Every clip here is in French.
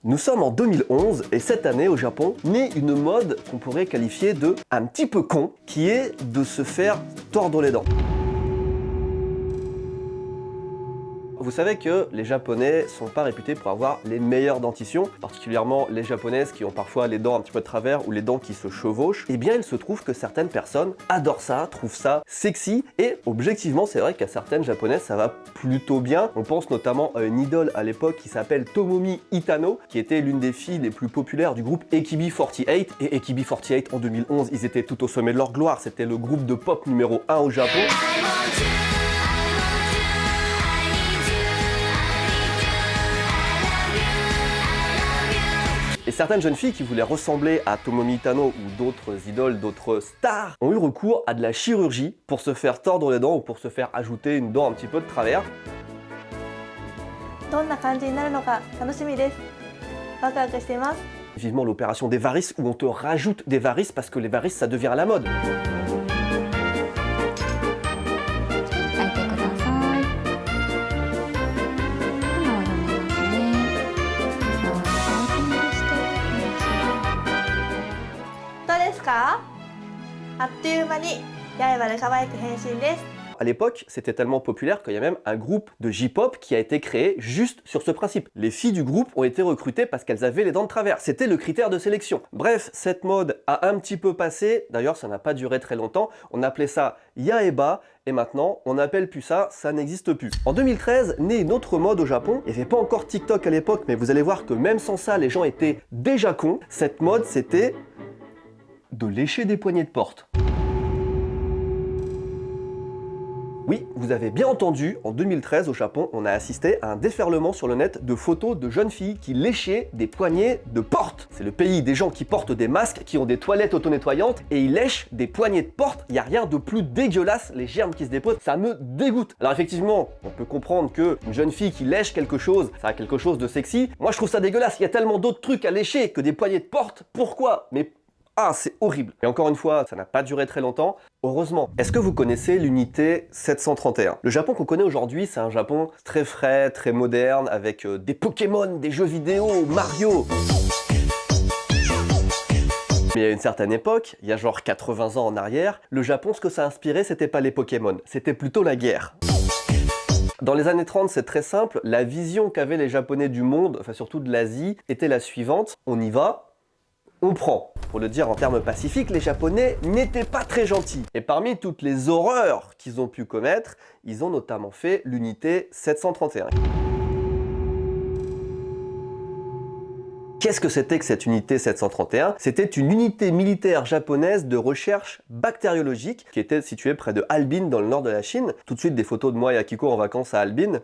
Nous sommes en 2011 et cette année au Japon naît une mode qu'on pourrait qualifier de un petit peu con, qui est de se faire tordre les dents. Vous savez que les Japonais sont pas réputés pour avoir les meilleures dentitions, particulièrement les Japonaises qui ont parfois les dents un petit peu de travers ou les dents qui se chevauchent. Eh bien, il se trouve que certaines personnes adorent ça, trouvent ça sexy et objectivement, c'est vrai qu'à certaines Japonaises, ça va plutôt bien. On pense notamment à une idole à l'époque qui s'appelle Tomomi Itano, qui était l'une des filles les plus populaires du groupe AKB48. Et AKB48 en 2011, ils étaient tout au sommet de leur gloire. C'était le groupe de pop numéro 1 au Japon. Et certaines jeunes filles qui voulaient ressembler à Tomomi Itano ou d'autres idoles, d'autres stars, ont eu recours à de la chirurgie pour se faire tordre les dents ou pour se faire ajouter une dent un petit peu de travers. Vivement l'opération des varices où on te rajoute des varices parce que les varices ça devient à la mode. À l'époque, c'était tellement populaire qu'il y a même un groupe de J-pop qui a été créé juste sur ce principe. Les filles du groupe ont été recrutées parce qu'elles avaient les dents de travers. C'était le critère de sélection. Bref, cette mode a un petit peu passé. D'ailleurs, ça n'a pas duré très longtemps. On appelait ça yaeba et maintenant, on n'appelle plus ça, ça n'existe plus. En 2013, naît une autre mode au Japon. Il n'y avait pas encore TikTok à l'époque, mais vous allez voir que même sans ça, les gens étaient déjà cons. Cette mode, c'était de lécher des poignées de porte. Oui, vous avez bien entendu, en 2013 au Japon, on a assisté à un déferlement sur le net de photos de jeunes filles qui léchaient des poignées de porte. C'est le pays des gens qui portent des masques, qui ont des toilettes auto-nettoyantes et ils lèchent des poignées de porte. Il n'y a rien de plus dégueulasse, les germes qui se déposent, ça me dégoûte. Alors effectivement, on peut comprendre qu'une jeune fille qui lèche quelque chose, ça a quelque chose de sexy. Moi je trouve ça dégueulasse, il y a tellement d'autres trucs à lécher que des poignées de porte. Pourquoi? Mais ah, c'est horrible. Et encore une fois, ça n'a pas duré très longtemps. Heureusement. Est-ce que vous connaissez l'unité 731? Le Japon qu'on connaît aujourd'hui, c'est un Japon très frais, très moderne, avec des Pokémon, des jeux vidéo, Mario. Mais à une certaine époque, il y a genre 80 ans en arrière, le Japon, ce que ça inspirait, c'était pas les Pokémon, c'était plutôt la guerre. Dans les années 30, c'est très simple, la vision qu'avaient les Japonais du monde, enfin surtout de l'Asie, était la suivante. On y va, on prend. Pour le dire en termes pacifiques, les Japonais n'étaient pas très gentils. Et parmi toutes les horreurs qu'ils ont pu commettre, ils ont notamment fait l'unité 731. Qu'est-ce que c'était que cette unité 731? C'était une unité militaire japonaise de recherche bactériologique qui était située près de Harbin dans le nord de la Chine. Tout de suite des photos de moi et Akiko en vacances à Harbin.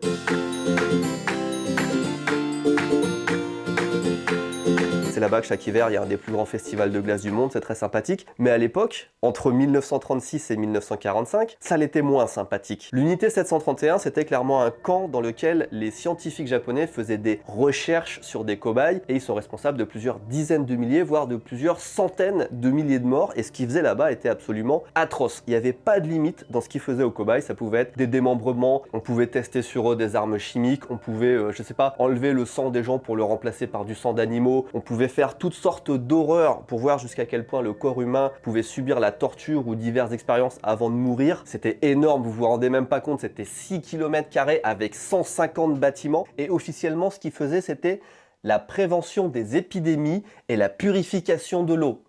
C'est là-bas que chaque hiver, il y a un des plus grands festivals de glace du monde, c'est très sympathique. Mais à l'époque, entre 1936 et 1945, ça l'était moins sympathique. L'unité 731, c'était clairement un camp dans lequel les scientifiques japonais faisaient des recherches sur des cobayes et ils sont responsables de plusieurs dizaines de milliers, voire de plusieurs centaines de milliers de morts. Et ce qu'ils faisaient là-bas était absolument atroce. Il n'y avait pas de limite dans ce qu'ils faisaient aux cobayes. Ça pouvait être des démembrements, on pouvait tester sur eux des armes chimiques, on pouvait, je sais pas, enlever le sang des gens pour le remplacer par du sang d'animaux, on pouvait faire toutes sortes d'horreurs pour voir jusqu'à quel point le corps humain pouvait subir la torture ou diverses expériences avant de mourir. C'était énorme, vous vous rendez même pas compte, c'était 6 km² avec 150 bâtiments et officiellement ce qu'ils faisaient c'était la prévention des épidémies et la purification de l'eau.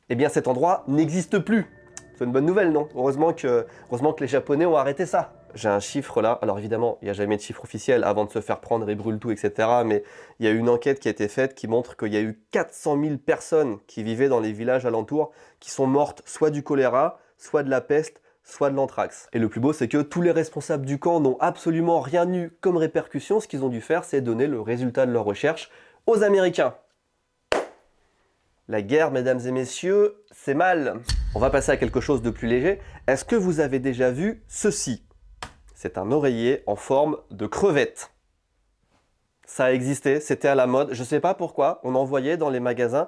Eh bien cet endroit n'existe plus. C'est une bonne nouvelle, non? Heureusement que les Japonais ont arrêté ça. J'ai un chiffre là, alors évidemment, il n'y a jamais de chiffre officiel avant de se faire prendre et brûle tout, etc. Mais il y a une enquête qui a été faite qui montre qu'il y a eu 400 000 personnes qui vivaient dans les villages alentours qui sont mortes soit du choléra, soit de la peste, soit de l'anthrax. Et le plus beau, c'est que tous les responsables du camp n'ont absolument rien eu comme répercussion. Ce qu'ils ont dû faire, c'est donner le résultat de leur recherche aux Américains. La guerre, mesdames et messieurs, c'est mal. On va passer à quelque chose de plus léger. Est-ce que vous avez déjà vu ceci? C'est un oreiller en forme de crevette. Ça a existé, c'était à la mode. Je ne sais pas pourquoi, on en voyait dans les magasins.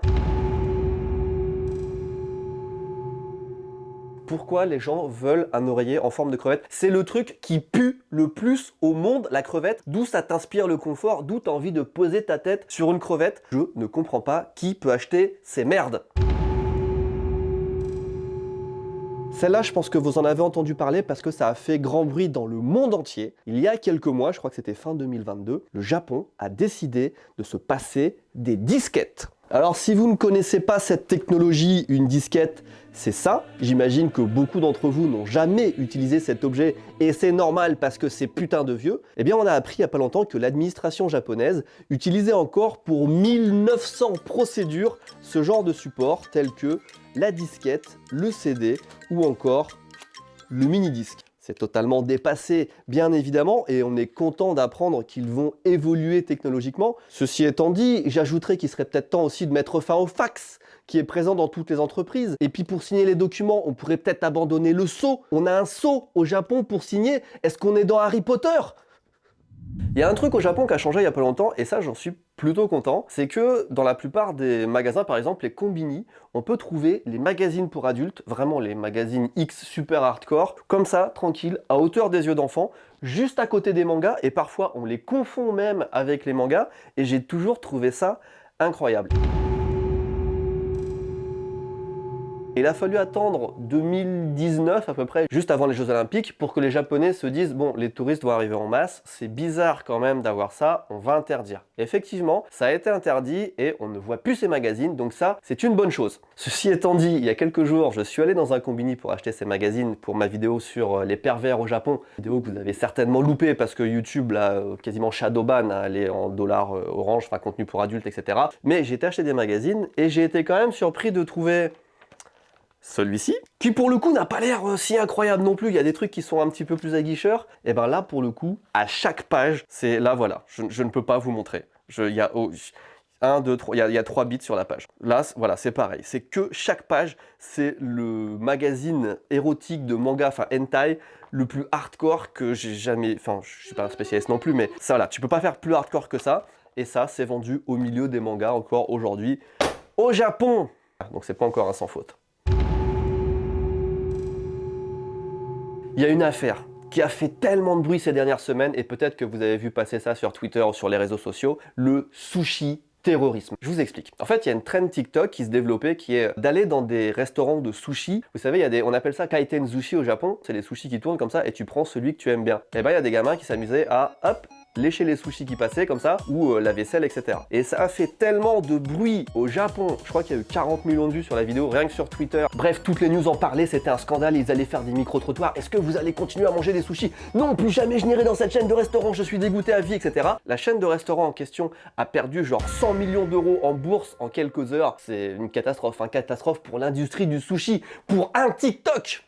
pourquoi les gens veulent un oreiller en forme de crevette. C'est le truc qui pue le plus au monde, la crevette. D'où ça t'inspire le confort, d'où t'as envie de poser ta tête sur une crevette. Je ne comprends pas qui peut acheter ces merdes. Celle-là, je pense que vous en avez entendu parler parce que ça a fait grand bruit dans le monde entier. Il y a quelques mois, je crois que c'était fin 2022, le Japon a décidé de se passer des disquettes. Alors si vous ne connaissez pas cette technologie, une disquette, c'est ça. J'imagine que beaucoup d'entre vous n'ont jamais utilisé cet objet et c'est normal parce que c'est putain de vieux. Eh bien on a appris il n'y a pas longtemps que l'administration japonaise utilisait encore pour 1900 procédures ce genre de support tel que la disquette, le CD ou encore le mini-disque. C'est totalement dépassé, bien évidemment, et on est content d'apprendre qu'ils vont évoluer technologiquement. Ceci étant dit, j'ajouterais qu'il serait peut-être temps aussi de mettre fin au fax, qui est présent dans toutes les entreprises. Et puis pour signer les documents, on pourrait peut-être abandonner le sceau. On a un sceau au Japon pour signer. Est-ce qu'on est dans Harry Potter ? Il y a un truc au Japon qui a changé il y a pas longtemps, et ça j'en suis plutôt content, c'est que dans la plupart des magasins, par exemple les combini, on peut trouver les magazines pour adultes, vraiment les magazines X super hardcore, comme ça, tranquille, à hauteur des yeux d'enfant, juste à côté des mangas, et parfois on les confond même avec les mangas, et j'ai toujours trouvé ça incroyable. Il a fallu attendre 2019 à peu près, juste avant les Jeux Olympiques, pour que les Japonais se disent « Bon, les touristes vont arriver en masse, c'est bizarre quand même d'avoir ça, on va interdire. » Effectivement, ça a été interdit et on ne voit plus ces magazines, donc ça, c'est une bonne chose. Ceci étant dit, il y a quelques jours, je suis allé dans un combini pour acheter ces magazines pour ma vidéo sur les pervers au Japon, vidéo que vous avez certainement loupée parce que YouTube l'a quasiment shadowban, elle est en dollars orange, enfin contenu pour adultes, etc. Mais j'ai été acheter des magazines et j'ai été quand même surpris de trouver celui-ci, qui pour le coup n'a pas l'air si incroyable non plus, il y a des trucs qui sont un petit peu plus aguicheurs, et ben là pour le coup, à chaque page, c'est là voilà, je ne peux pas vous montrer. Il y a 1, 2, 3, il y a 3 bits sur la page. Là, voilà, c'est pareil, c'est que chaque page, c'est le magazine érotique de manga, enfin hentai, le plus hardcore que j'ai jamais, enfin je suis pas un spécialiste non plus, mais ça là, tu peux pas faire plus hardcore que ça, et ça c'est vendu au milieu des mangas encore aujourd'hui au Japon. Donc c'est pas encore un sans faute. Il y a une affaire qui a fait tellement de bruit ces dernières semaines, et peut-être que vous avez vu passer ça sur Twitter ou sur les réseaux sociaux, le sushi terrorisme. Je vous explique. En fait, il y a une trend TikTok qui se développait qui est d'aller dans des restaurants de sushi. Vous savez, on appelle ça kaiten sushi au Japon. C'est les sushis qui tournent comme ça et tu prends celui que tu aimes bien. Et ben, il y a des gamins qui s'amusaient à, hop, lécher les sushis qui passaient comme ça, ou la vaisselle, etc. Et ça a fait tellement de bruit au Japon, je crois qu'il y a eu 40 millions de vues sur la vidéo, rien que sur Twitter. Bref, toutes les news en parlaient, c'était un scandale, ils allaient faire des micro-trottoirs. Est-ce que vous allez continuer à manger des sushis? Non, plus jamais je n'irai dans cette chaîne de restaurants, je suis dégoûté à vie, etc. La chaîne de restaurants en question a perdu genre 100 millions d'euros en bourse en quelques heures. C'est une catastrophe pour l'industrie du sushi, pour un TikTok.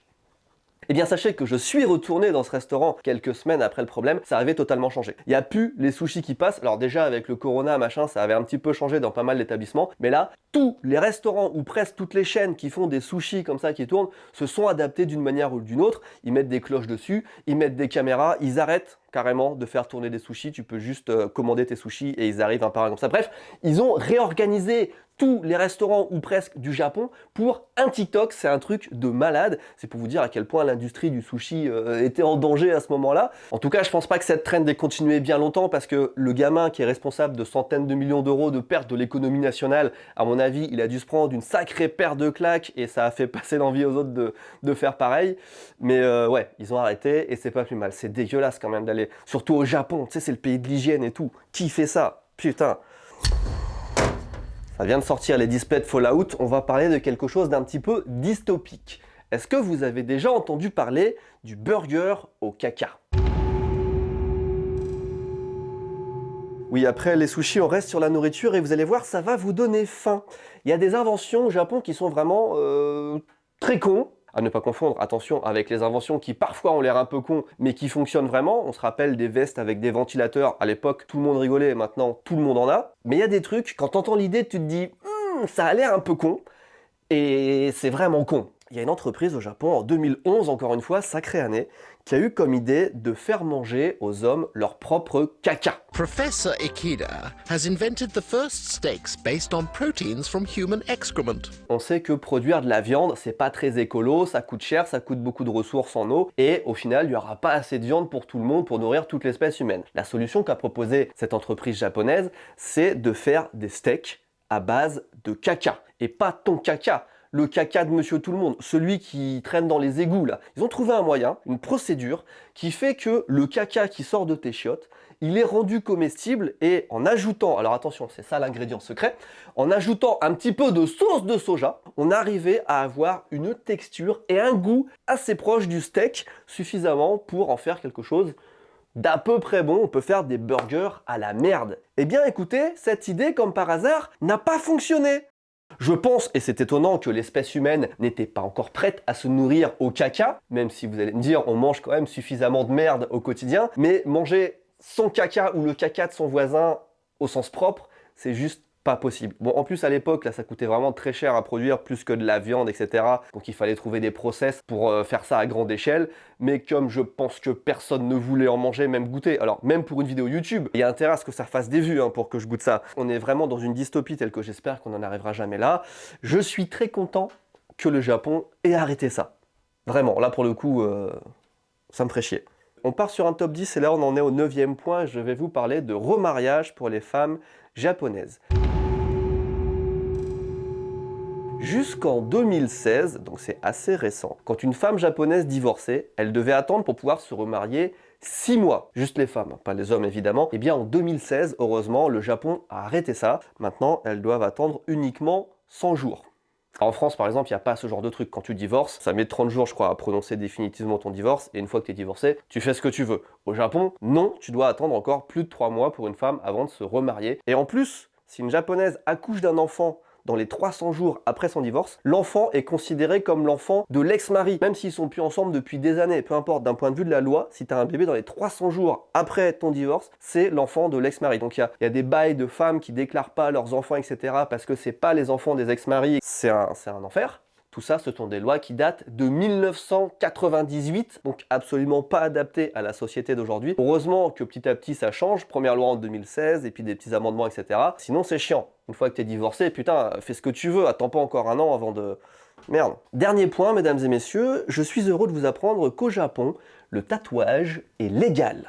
Eh bien sachez que je suis retourné dans ce restaurant quelques semaines après le problème, ça avait totalement changé. Il n'y a plus les sushis qui passent, alors déjà avec le corona machin ça avait un petit peu changé dans pas mal d'établissements, mais là tous les restaurants ou presque toutes les chaînes qui font des sushis comme ça qui tournent se sont adaptés d'une manière ou d'une autre, ils mettent des cloches dessus, ils mettent des caméras, ils arrêtent carrément de faire tourner des sushis, tu peux juste commander tes sushis et ils arrivent un par un comme ça. Bref, ils ont réorganisé tous les restaurants ou presque du Japon pour un TikTok, c'est un truc de malade. C'est pour vous dire à quel point l'industrie du sushi était en danger à ce moment-là. En tout cas, je pense pas que cette trend ait continué bien longtemps parce que le gamin qui est responsable de centaines de millions d'euros de pertes de l'économie nationale, à mon avis, il a dû se prendre une sacrée paire de claques et ça a fait passer l'envie aux autres de faire pareil. Mais ouais, ils ont arrêté et c'est pas plus mal. C'est dégueulasse quand même d'aller, surtout au Japon, tu sais, c'est le pays de l'hygiène et tout. Qui fait ça? Putain. Ça vient de sortir les displays de Fallout, on va parler de quelque chose d'un petit peu dystopique. Est-ce que vous avez déjà entendu parler du burger au caca? Oui, après les sushis, on reste sur la nourriture et vous allez voir, ça va vous donner faim. Il y a des inventions au Japon qui sont vraiment très cons. À ne pas confondre, attention, avec les inventions qui parfois ont l'air un peu cons, mais qui fonctionnent vraiment. On se rappelle des vestes avec des ventilateurs. À l'époque, tout le monde rigolait, maintenant tout le monde en a. Mais il y a des trucs, quand t'entends l'idée, tu te dis ça a l'air un peu con, et c'est vraiment con. Il y a une entreprise au Japon en 2011, encore une fois, sacrée année, qui a eu comme idée de faire manger aux hommes leur propre caca. Professor Ikeda has invented the first steaks based on proteins from human excrement. On sait que produire de la viande, c'est pas très écolo, ça coûte cher, ça coûte beaucoup de ressources en eau, et au final, il n'y aura pas assez de viande pour tout le monde pour nourrir toute l'espèce humaine. La solution qu'a proposée cette entreprise japonaise, c'est de faire des steaks à base de caca. Et pas ton caca, le caca de monsieur tout le monde, celui qui traîne dans les égouts là. Ils ont trouvé un moyen, une procédure, qui fait que le caca qui sort de tes chiottes, il est rendu comestible et en ajoutant, alors attention, c'est ça l'ingrédient secret, en ajoutant un petit peu de sauce de soja, on arrivait à avoir une texture et un goût assez proche du steak, suffisamment pour en faire quelque chose d'à peu près bon. On peut faire des burgers à la merde. Eh bien écoutez, cette idée, comme par hasard, n'a pas fonctionné. Je pense, et c'est étonnant, que l'espèce humaine n'était pas encore prête à se nourrir au caca, même si vous allez me dire, on mange quand même suffisamment de merde au quotidien, mais manger son caca ou le caca de son voisin au sens propre, c'est juste pas possible. Bon, en plus à l'époque, là, ça coûtait vraiment très cher à produire, plus que de la viande, etc. Donc il fallait trouver des process pour faire ça à grande échelle. Mais comme je pense que personne ne voulait en manger, même goûter, alors même pour une vidéo YouTube, il y a intérêt à ce que ça fasse des vues pour que je goûte ça. On est vraiment dans une dystopie telle que j'espère qu'on n'en arrivera jamais là. Je suis très content que le Japon ait arrêté ça. Vraiment, là pour le coup, ça me ferait chier. On part sur un top 10 et là on en est au 9e point. Je vais vous parler de remariage pour les femmes japonaises. Jusqu'en 2016, donc c'est assez récent, quand une femme japonaise divorçait, elle devait attendre pour pouvoir se remarier 6 mois. Juste les femmes, pas les hommes évidemment. Et bien en 2016, heureusement, le Japon a arrêté ça. Maintenant, elles doivent attendre uniquement 100 jours. En France, par exemple, il n'y a pas ce genre de truc. Quand tu divorces, ça met 30 jours, je crois, à prononcer définitivement ton divorce. Et une fois que tu es divorcé, tu fais ce que tu veux. Au Japon, non, tu dois attendre encore plus de 3 mois pour une femme avant de se remarier. Et en plus, si une japonaise accouche d'un enfant dans les 300 jours après son divorce, l'enfant est considéré comme l'enfant de l'ex-mari, même s'ils sont plus ensemble depuis des années. Peu importe, d'un point de vue de la loi, si tu as un bébé dans les 300 jours après ton divorce, c'est l'enfant de l'ex-mari. Donc il y a des bails de femmes qui déclarent pas leurs enfants, etc. parce que c'est pas les enfants des ex-maris. C'est un enfer. Tout ça, ce sont des lois qui datent de 1998, donc absolument pas adaptées à la société d'aujourd'hui. Heureusement que petit à petit ça change, première loi en 2016, et puis des petits amendements, etc. Sinon c'est chiant. Une fois que t'es divorcé, putain, fais ce que tu veux, attends pas encore un an avant de... Merde. Dernier point, mesdames et messieurs, je suis heureux de vous apprendre qu'au Japon, le tatouage est légal.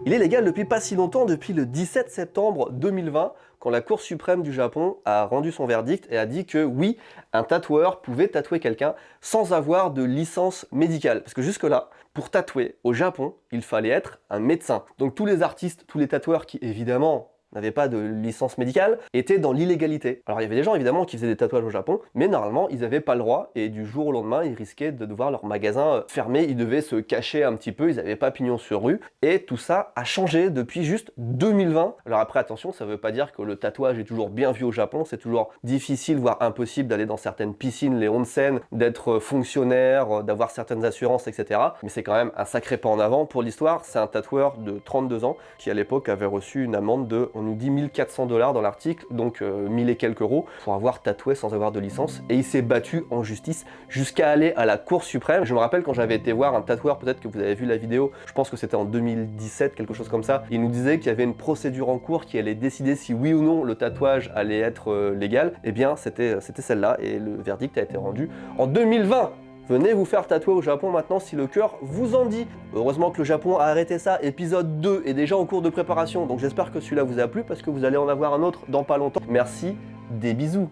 Il est légal depuis pas si longtemps, depuis le 17 septembre 2020, quand la Cour suprême du Japon a rendu son verdict et a dit que oui, un tatoueur pouvait tatouer quelqu'un sans avoir de licence médicale. Parce que jusque-là, pour tatouer au Japon, il fallait être un médecin. Donc tous les artistes, tous les tatoueurs qui évidemment n'avaient pas de licence médicale, étaient dans l'illégalité. Alors il y avait des gens évidemment qui faisaient des tatouages au Japon, mais normalement ils n'avaient pas le droit, et du jour au lendemain ils risquaient de devoir leur magasin fermer, ils devaient se cacher un petit peu, ils n'avaient pas pignon sur rue, et tout ça a changé depuis juste 2020. Alors après attention, ça ne veut pas dire que le tatouage est toujours bien vu au Japon, c'est toujours difficile, voire impossible d'aller dans certaines piscines, les onsen, d'être fonctionnaire, d'avoir certaines assurances, etc. Mais c'est quand même un sacré pas en avant. Pour l'histoire, c'est un tatoueur de 32 ans qui à l'époque avait reçu une amende de, on nous dit 1400 $ dans l'article, donc 1000 et quelques euros, pour avoir tatoué sans avoir de licence, et il s'est battu en justice jusqu'à aller à la Cour suprême. Je me rappelle quand j'avais été voir un tatoueur, peut-être que vous avez vu la vidéo, je pense que c'était en 2017, quelque chose comme ça, il nous disait qu'il y avait une procédure en cours qui allait décider si oui ou non le tatouage allait être légal. Et bien c'était celle-là, et le verdict a été rendu en 2020. Venez vous faire tatouer au Japon maintenant si le cœur vous en dit. Heureusement que le Japon a arrêté ça, épisode 2 est déjà en cours de préparation, donc j'espère que celui-là vous a plu parce que vous allez en avoir un autre dans pas longtemps. Merci, des bisous.